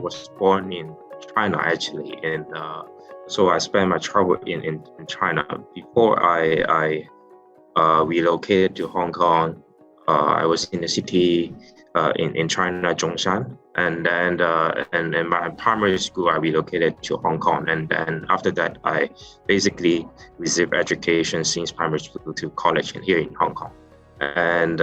was born in China actually, and so I spent my childhood in China. Before I relocated to Hong Kong, I was in the city in China, Zhongshan, and then and in my primary school I relocated to Hong Kong, and then after that I basically received education since primary school to college here in Hong Kong, and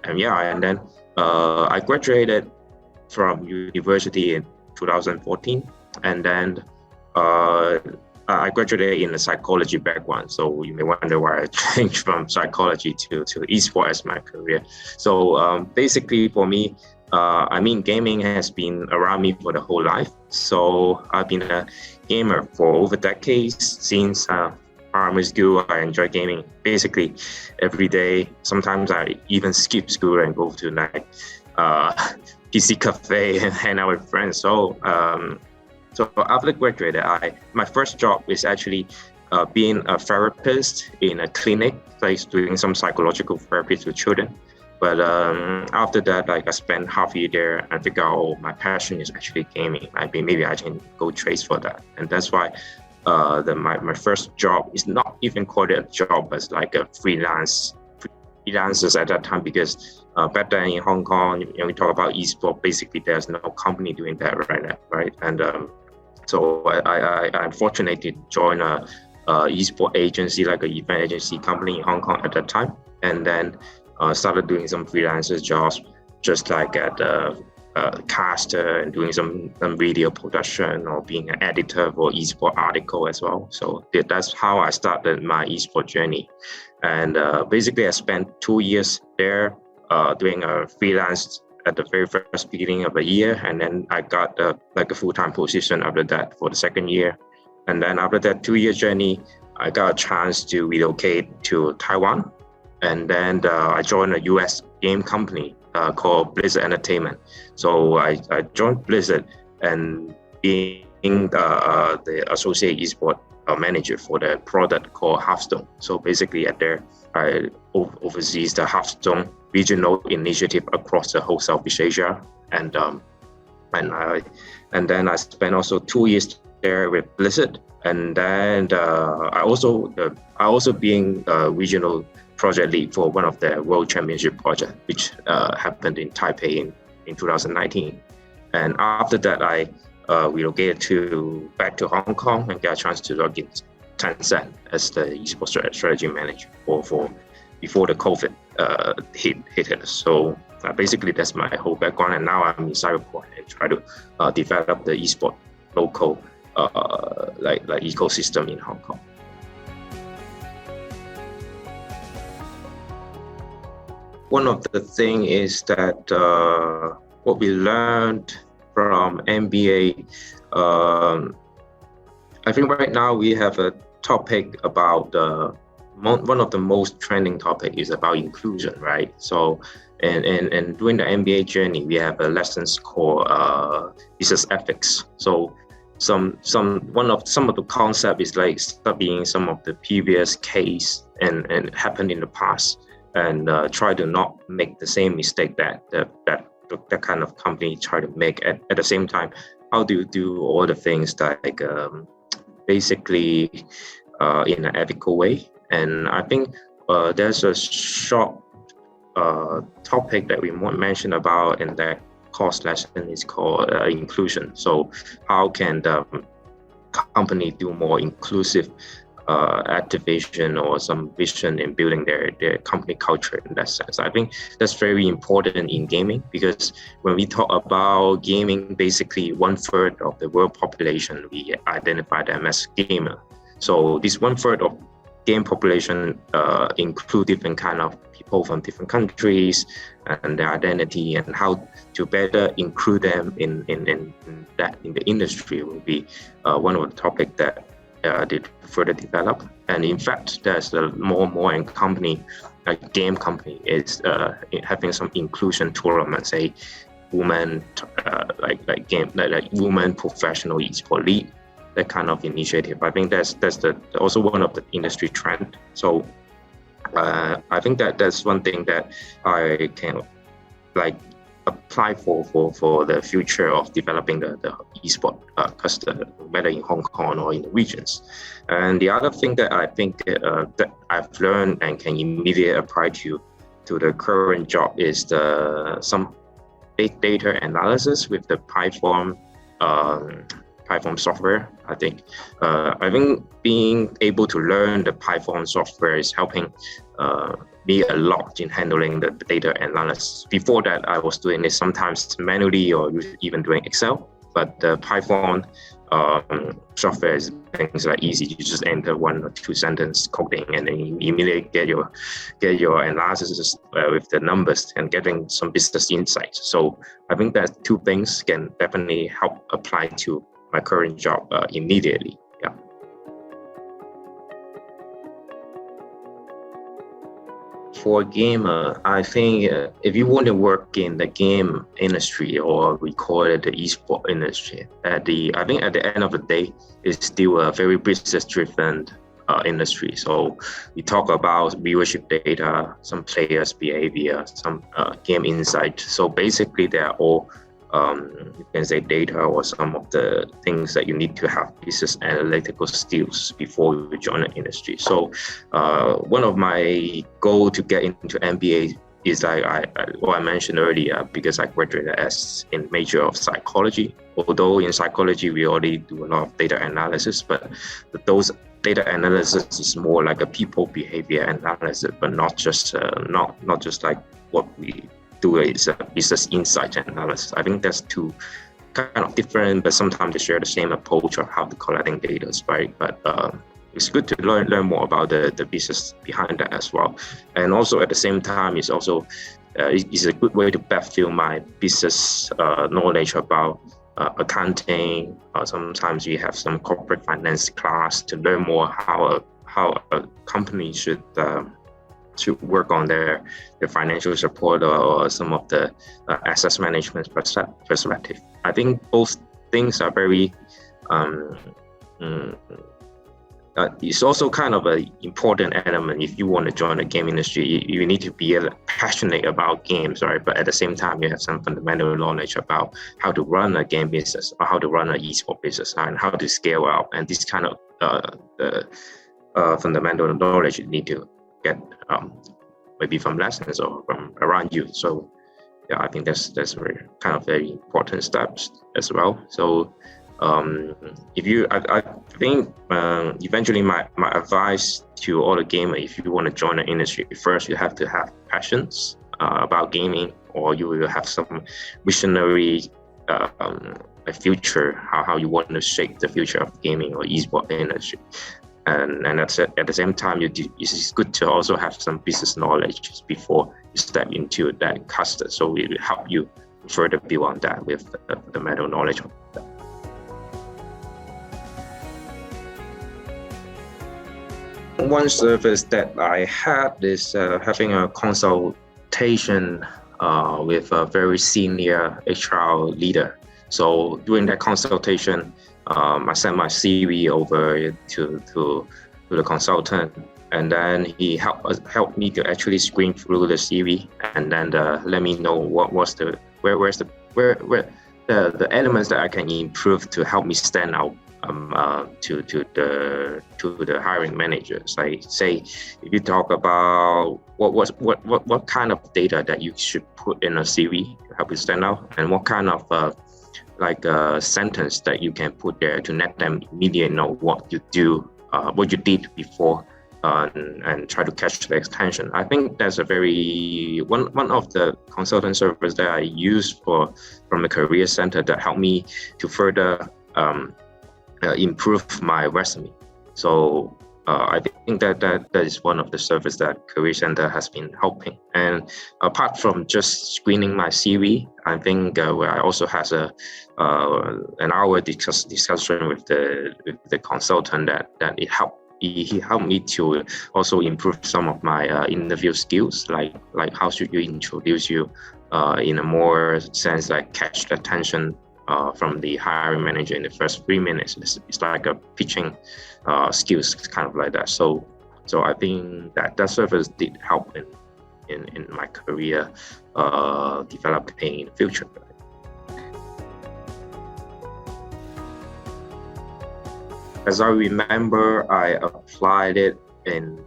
then I graduated from university in 2014, and then I graduated in a psychology background, so you may wonder why I changed from psychology to eSport as my career. So basically for me, gaming has been around me for the whole life. So I've been a gamer for over decades. Since primary school, I enjoy gaming basically every day. Sometimes I even skip school and go to PC cafe and hang out with friends. So after graduating, my first job is actually being a therapist in a clinic, like doing some psychological therapy to children. But after that, I spent half a year there and figured out, my passion is actually gaming. Maybe I can go trace for that. And that's why my first job is not even called a job, but like a freelancers at that time, because back then in Hong Kong, when we talk about eSport, basically there's no company doing that right now, right? And so I'm fortunate to join a eSport agency, like an event agency company in Hong Kong at that time, and then started doing some freelancer jobs, just like at caster and doing some video production or being an editor for eSport article as well. So that's how I started my eSport journey. And basically I spent 2 years there doing a freelance at the very first beginning of the year, and then I got a full-time position after that for the second year. And then after that 2-year journey, I got a chance to relocate to Taiwan, and then I joined a US game company called Blizzard Entertainment. So I joined Blizzard and being the associate eSport manager for the product called Hearthstone. So basically at there, I oversees the Hearthstone regional initiative across the whole Southeast Asia, and then I spent also 2 years there with Blizzard, and then I also being a regional project lead for one of the World Championship project, which happened in Taipei in 2019. And after that, I relocated back to Hong Kong and got a chance to log in Tencent as the eSports strategy manager for before the COVID hit us. So basically that's my whole background, and now I'm in Cyberport and try to develop the eSport local like ecosystem in Hong Kong. One of the things is that what we learned from MBA, I think right now we have a topic about one of the most trending topic is about inclusion, right? So, and during the MBA journey, we have a lessons called business ethics. So, some of the concept is like studying some of the previous case and happened in the past, and try to not make the same mistake that kind of company try to make. At the same time, how do you do all the things that basically in an ethical way? And I think there's a short topic that we want to mention about in that course lesson is called inclusion. So how can the company do more inclusive activation or some vision in building their company culture in that sense? I think that's very important in gaming, because when we talk about gaming, basically 1/3 of the world population, we identify them as gamer. So this 1/3 of game population include different kind of people from different countries and their identity, and how to better include them in the industry will be one of the topics that they further develop. And in fact, there's more and more game company is having some inclusion tournaments, say women like women professional eSport league, that kind of initiative. I think that's also one of the industry trend. So I think that's one thing that I can apply for the future of developing the esport cluster, whether in Hong Kong or in the regions. And the other thing that I think that I've learned and can immediately apply to the current job is some big data analysis with the Python software. I think being able to learn the Python software is helping me a lot in handling the data analysis. Before that, I was doing it sometimes manually or even doing Excel. But the Python software is things like easy. You just enter 1 or 2 sentence coding, and then you immediately get your analysis with the numbers and getting some business insights. So I think that 2 things can definitely help apply to my current job immediately. Yeah. For a gamer, I think if you want to work in the game industry, or we call it the esport industry, I think at the end of the day, it's still a very business-driven industry. So we talk about viewership data, some players' behavior, some game insight. So basically, they're all you can say data or some of the things that you need to have business analytical skills before you join the industry. So one of my goals to get into MBA is like what I mentioned earlier, because I graduated as in major of psychology. Although in psychology we already do a lot of data analysis, but those data analysis is more like a people behavior analysis, but not just like what we do is a business insight analysis. I think that's 2 kind of different, but sometimes they share the same approach of how to collecting data, right? But it's good to learn more about the business behind that as well. And also at the same time, it's also it's a good way to backfill my business knowledge about accounting. Sometimes we have some corporate finance class to learn more how a company should work on their financial support or some of the asset management perspective. I think both things are very it's also kind of an important element. If you want to join the game industry, you need to be passionate about games, right? But at the same time, you have some fundamental knowledge about how to run a game business or how to run an esport business and how to scale up. And this kind of fundamental knowledge you need to get maybe from lessons or from around you. So yeah, I think that's very important steps as well. So I think eventually my advice to all the gamers, if you want to join the industry, first you have to have passions about gaming, or you will have some visionary future, how you want to shape the future of gaming or esport industry. And that's it. At the same time, it's good to also have some business knowledge before you step into that cluster. So it will help you further build on that with the fundamental knowledge of that. One service that I had is having a consultation with a very senior HR leader. So during that consultation, I sent my CV over to the consultant, and then he helped me to actually screen through the CV, and then let me know where's the elements that I can improve to help me stand out to the hiring managers. Like, say, if you talk about what kind of data that you should put in a CV to help you stand out, and what kind of sentence that you can put there to let them immediately know what you did before, and try to catch their attention. I think that's a very one of the consultant services that I use from the career center that helped me to further improve my resume. So I think that is one of the services that Career Center has been helping. And apart from just screening my CV, I think where I also has an hour discussion with the consultant that he helped me to also improve some of my interview skills, like how should you introduce you in a more sense, like catch the attention from the hiring manager in the first 3 minutes. It's like a pitching skills, kind of like that. So I think that service did help in my career developing in the future. As I remember, I applied it in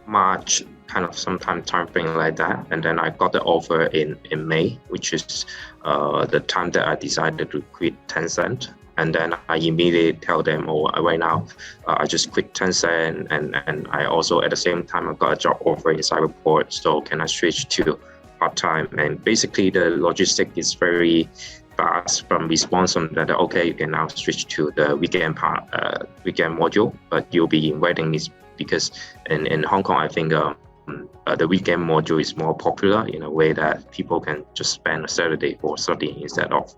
March, kind of sometime frame like that, and then I got the offer in May, which is the time that I decided to quit Tencent. And then I immediately tell them, right now, I just quit Tencent, and I also at the same time I got a job offer in Cyberport, so can I switch to part-time? And basically the logistic is very fast from response on that. Okay, you can now switch to the weekend module, but you'll be in waiting list because in Hong Kong, I think the weekend module is more popular in a way that people can just spend a Saturday for studying instead of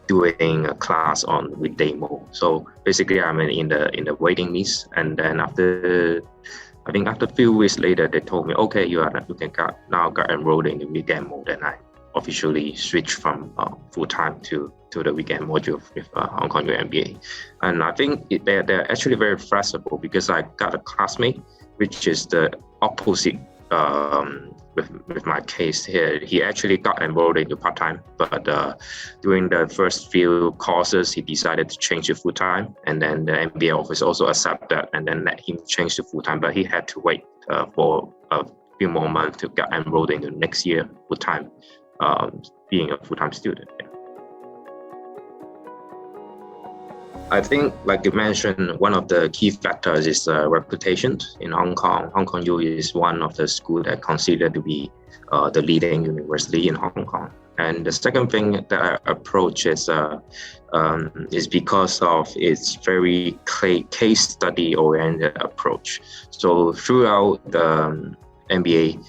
doing a class on weekday mode. So basically, I'm in the waiting list, and then after a few weeks later, they told me, okay, you can now get enrolled in the weekend mode, and I officially switched from full-time to the weekend module with Hong Kong U MBA. And I think they're actually very flexible, because I got a classmate which is the opposite with my case here. He actually got enrolled into part-time, but during the first few courses, he decided to change to full-time, and then the MBA office also accepted that and then let him change to full-time, but he had to wait for a few more months to get enrolled into next year full-time, being a full-time student. I think, like you mentioned, one of the key factors is reputation in Hong Kong. Hong Kong U is one of the schools that considered to be the leading university in Hong Kong. And the second thing that I approach is because of its very case study oriented approach. So throughout the MBA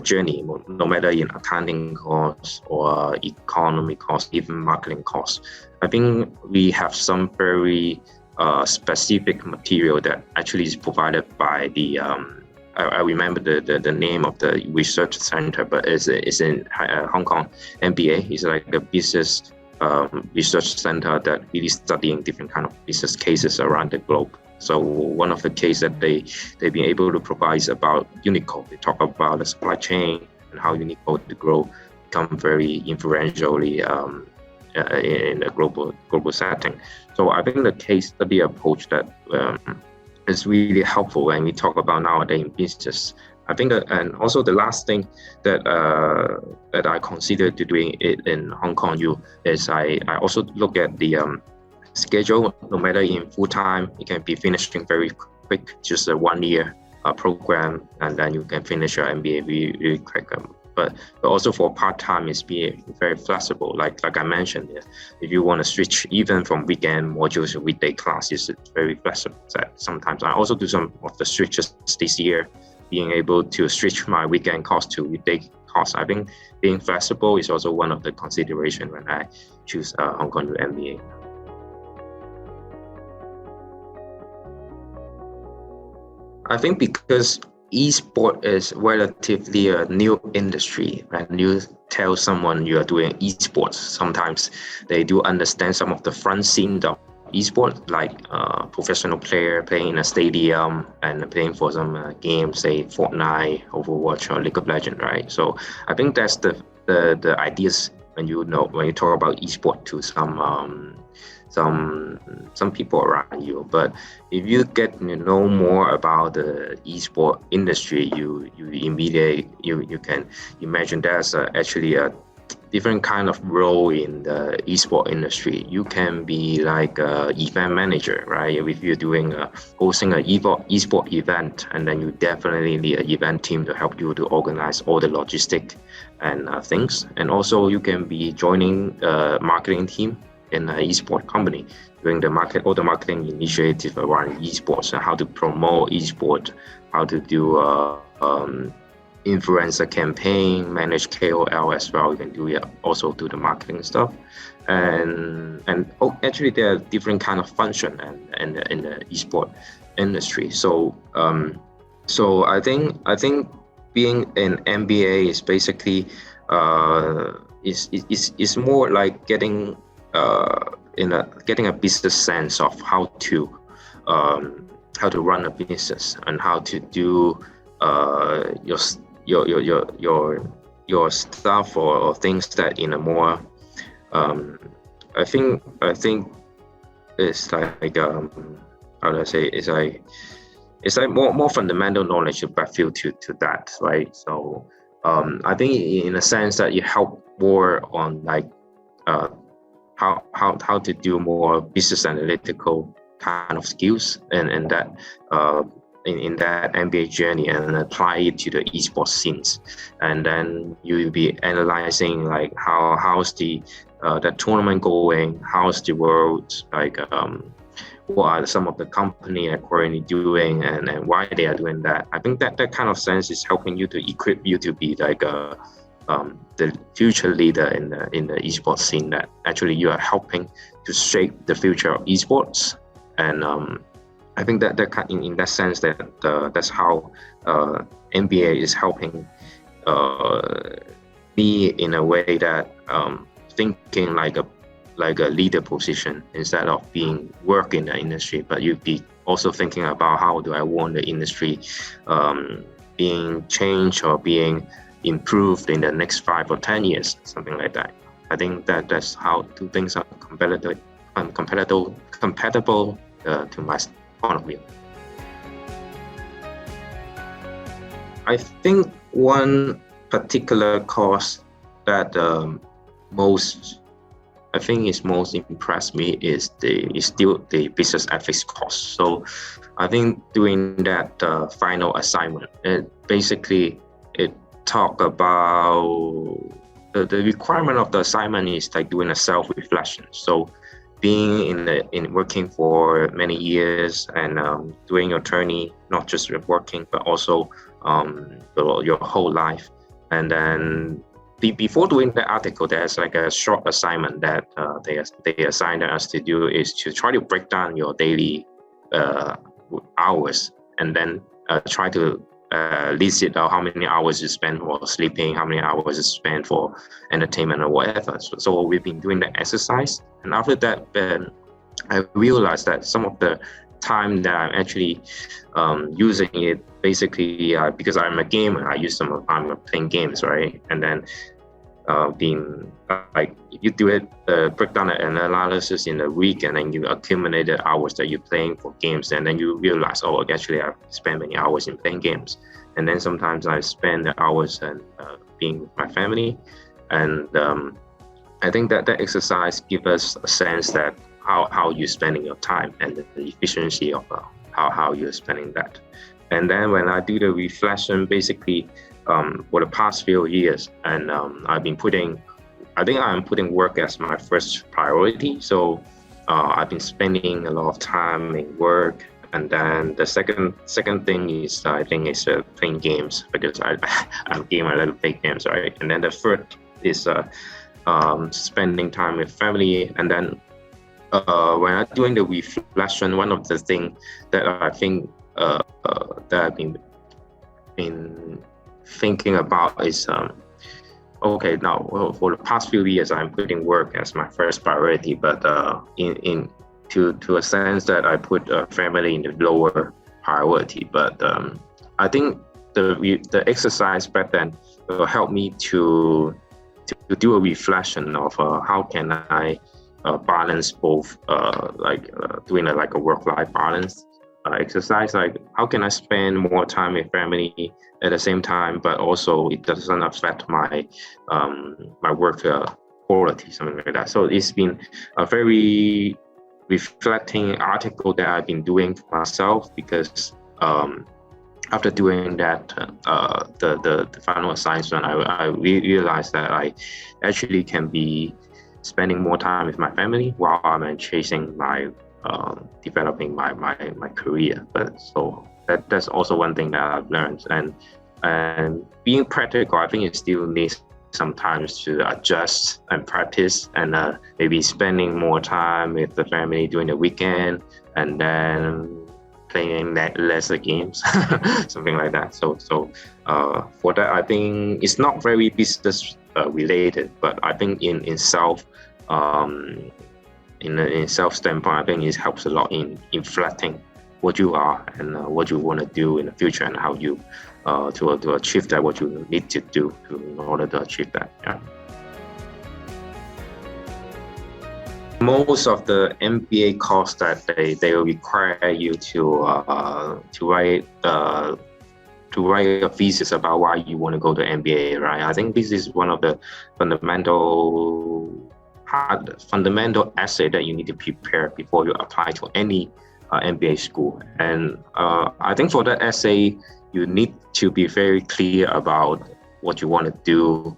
journey, no matter in accounting course or economy course, even marketing course, I think we have some very specific material that actually is provided by the I remember the name of the research center, but it's in Hong Kong MBA. It's like a business research center that really studying different kind of business cases around the globe. So one of the cases that they've been able to provide is about Unicode. They talk about the supply chain and how Unicode to grow, become very influentially in a global setting. So I think the case study approach that is really helpful when we talk about nowadays in business. I think and also the last thing that I considered to doing it in Hong Kong U is I also look at the schedule. No matter in full time, it can be finishing very quick, just a 1 year program, and then you can finish your MBA really quick. But also for part-time, it's being very flexible. Like I mentioned, if you want to switch even from weekend modules to weekday classes, it's very flexible. Sometimes I also do some of the switches this year, being able to switch my weekend course to weekday course. I think being flexible is also one of the considerations when I choose Hong Kong U MBA. I think because eSport is relatively a new industry, and you tell someone you are doing eSports, sometimes they do understand some of the front scene of eSport, like professional player playing in a stadium and playing for some games, say Fortnite, Overwatch, or League of Legends, right? So I think that's the ideas when you talk about eSport to some people around you. But if you get to know more about the eSport industry, you immediately you can imagine there's actually a different kind of role in the eSport industry. You can be like an event manager, right? If you're doing hosting an eSport event, and then you definitely need an event team to help you to organize all the logistic and things. And also you can be joining a marketing team in an eSport company, doing all the marketing initiative around eSports and how to promote eSport, how to do influencer campaign, manage KOL as well. You can do it, also do the marketing stuff, and actually there are different kind of function in the eSport industry. So I think being an MBA is basically is more like getting a business sense of how to how to run a business and how to do your stuff or things that in a more I think it's like how do I say, it's like more fundamental knowledge to backfill to that, right? So I think in a sense that you help more on like how to do more business analytical kind of skills and that in that MBA journey, and apply it to the esports scenes. And then you will be analyzing like how's the tournament going, how's the world, like what are some of the company are currently doing and why they are doing that. I think that kind of sense is helping you to equip you to be like the future leader in the esports scene, that actually you are helping to shape the future of esports. And I think that in that sense that's how MBA is helping me in a way that thinking like a leader position instead of being work in the industry, but you'd be also thinking about how do I want the industry being changed or being improved in the next 5 or 10 years, something like that. I think that's how two things are compatible to my point of view. I think one particular course that most impressed me is still the business ethics course. So I think doing that final assignment, it talk about the requirement of the assignment is like doing a self-reflection. So being in working for many years and doing your journey, not just working but also your whole life. And then before doing the article, there's like a short assignment that they assigned us to do, is to try to break down your daily hours and then try to list it out how many hours you spend for sleeping, how many hours you spend for entertainment or whatever. So we've been doing the exercise, and after that, I realized that some of the time that I'm actually using it, basically because I'm a gamer, I use some of time playing games, right? And then being like, if you do it, break down an analysis in a week, and then you accumulate the hours that you're playing for games, and then you realize, oh, actually I spend many hours in playing games. And then sometimes I spend the hours and being with my family. And I think that exercise gives us a sense that how you're spending your time and the efficiency of how you're spending that. And then when I do the reflection, basically for the past few years, and I'm putting work as my first priority. So I've been spending a lot of time in work. And then the second thing is, I think, is playing games, because I'm a gamer, I love to play games, right? And then the third is spending time with family. And then when I'm doing the reflection, one of the things that I think that I've been thinking about is okay, now for the past few years I'm putting work as my first priority, but to a sense that I put family in the lower priority. But I think the exercise back then will help me to do a reflection of how can I balance both, doing a work-life balance exercise, like how can I spend more time with family at the same time, but also it doesn't affect my my work quality, something like that. So it's been a very reflecting article that I've been doing for myself, because after doing that, the final assignment, I realized that I actually can be spending more time with my family while I'm chasing my developing my career. But so that's also one thing that I've learned, and being practical, I think it still needs sometimes to adjust and practice, and maybe spending more time with the family during the weekend, and then playing lesser games, something like that. So for that, I think it's not very business related, but I think in self in self standpoint, I think it helps a lot in reflecting what you are and what you want to do in the future, and how you to achieve that, what you need to do in order to achieve that. Yeah. Most of the MBA course that they will require you to write a thesis about why you want to go to MBA, right? I think this is one of the fundamental essay that you need to prepare before you apply to any MBA school. And I think for that essay, you need to be very clear about what you want to do,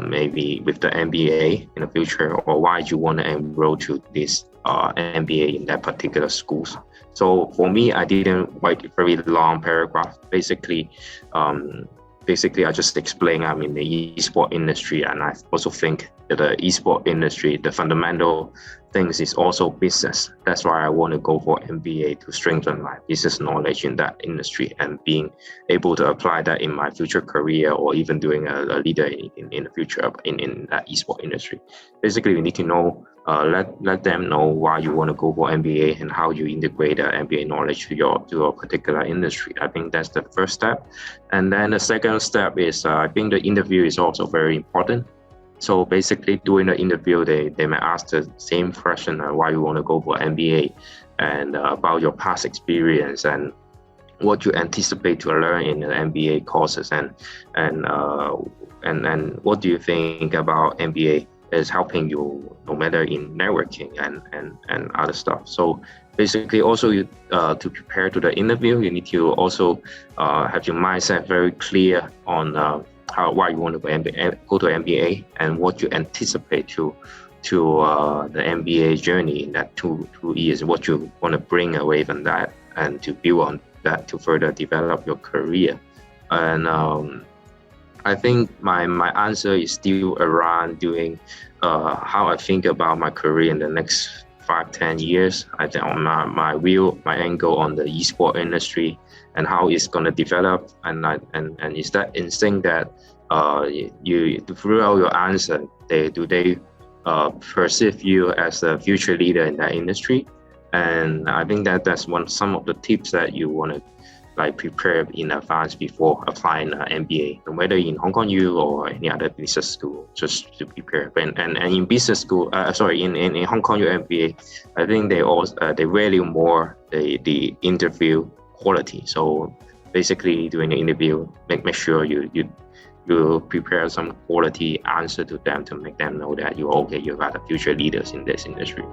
maybe with the MBA in the future, or why you want to enroll to this MBA in that particular schools. So for me, I didn't write a very long paragraph. Basically, I just explain I'm in the eSport industry, and I also think that the eSport industry, the fundamental things is also business. That's why I want to go for MBA, to strengthen my business knowledge in that industry and being able to apply that in my future career, or even doing a leader in the future in that eSport industry. Basically, you need to know, let them know why you want to go for MBA and how you integrate the MBA knowledge to your particular industry. I think that's the first step. And then the second step is, I think the interview is also very important. So basically, during the interview, they may ask the same question, why you want to go for MBA, and about your past experience and what you anticipate to learn in the MBA courses, and what do you think about MBA is helping you, no matter in networking and other stuff. So basically, also to prepare to the interview, you need to also have your mindset very clear on why you want to go to MBA, and what you anticipate to the MBA journey in that two years, what you want to bring away from that, and to build on that to further develop your career. And I think my answer is still around doing how I think about my career in the next 5-10 years. I think my angle on the eSport industry and how it's going to develop, and is that instinct that you throughout your answer, do they perceive you as a future leader in that industry? And I think that's some of the tips that you want to prepare in advance before applying an MBA, no matter in Hong Kong U or any other business school, just to prepare. And in business school, in Hong Kong U MBA, I think they value more the interview quality. So basically, during the interview, make sure you prepare some quality answer to them to make them know that you're okay, you are the future leaders in this industry.